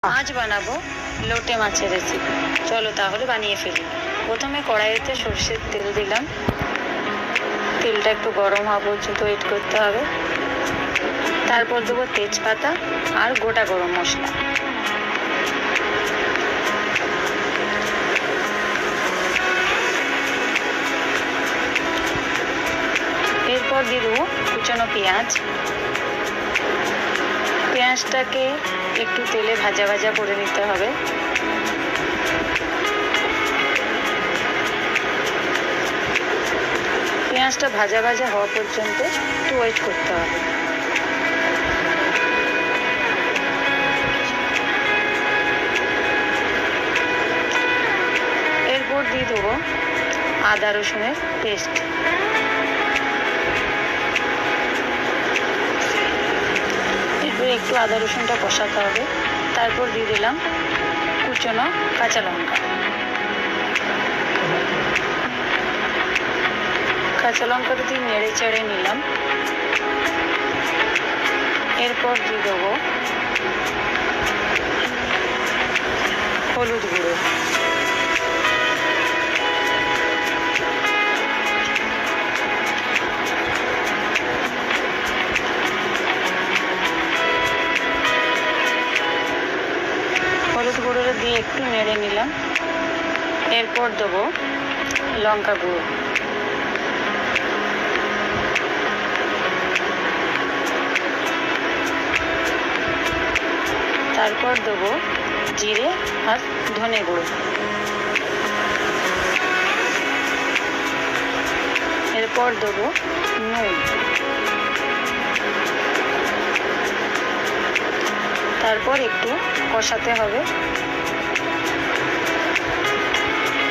আজ বানাবো লোটে মাছের রেসিপি। চলো তাহলে বানিয়ে ফেলি। প্রথমে কড়াইতে সর্ষের তেল দিলাম। তেলটা একটু গরম হওয়া পর্যন্ত ওয়েট করতে হবে। তারপর দেবো তেজপাতা আর গোটা গরম মশলা। এরপর দিয়ে দেবো কুচানো পেঁয়াজ। পেঁয়াজটাকে একটু তেলে ভাজা ভাজা করে নিতে হবে। পেঁয়াজটা ভাজা ভাজা হওয়া পর্যন্ত একটু ওয়েট করতে হবে। এরপর দিয়ে দেবো আদা রসুনের পেস্ট। এরপর একটু আদা রসুনটা কষাতে হবে। তারপর দিয়ে দিলাম কুচনো কাঁচা লঙ্কা। কাঁচা লঙ্কাটা দিয়ে নেড়ে চেড়ে নিলাম। এরপর দিয়ে দেবো হলুদ গুঁড়ো। হলুদ গুঁড়োটা দিয়ে একটু নেড়ে নিলাম। এরপর দেবো লঙ্কা গুঁড়ো। তারপর দেবো জিরে আর ধনে গুঁড়ো। এরপর দেবো নুন। তারপর একটু কষাতে হবে।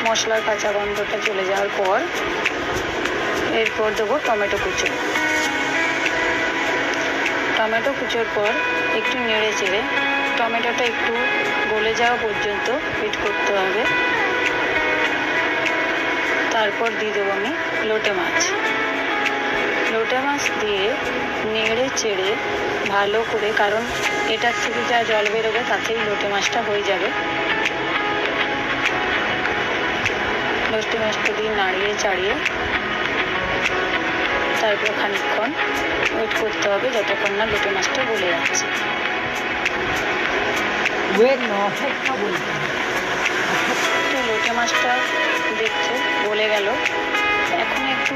মশলার কাঁচা গন্ধটা চলে যাওয়ার পর এরপর দেবো টমেটো কুচো। টমেটো কুচোর পর একটু নেড়ে চেড়ে টমেটোটা একটু গলে যাওয়া পর্যন্ত ওয়েট করতে হবে। তারপর দিয়ে দেবো আমি লোটে মাছ। লোটে মাছ দিয়ে নেড়ে চেড়ে ভালো করে, কারণ এটার থেকে যা জল বেরোবে তাতেই লোটে মাছটা হয়ে যাবে। লোটে মাছটা দিয়ে নাড়িয়ে চাড়িয়ে তারপর খানিকক্ষণ ওয়েট করতে হবে যতক্ষণ না লোটে মাছটা গলে যাচ্ছে। তো লোটে মাছটা দেখছো গলে গেল। এখন একটু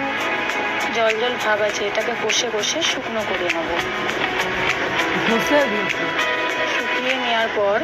জল জল ভাব আছে, এটাকে কষে কষে শুকনো করে নেব। শুকিয়ে নেওয়ার পর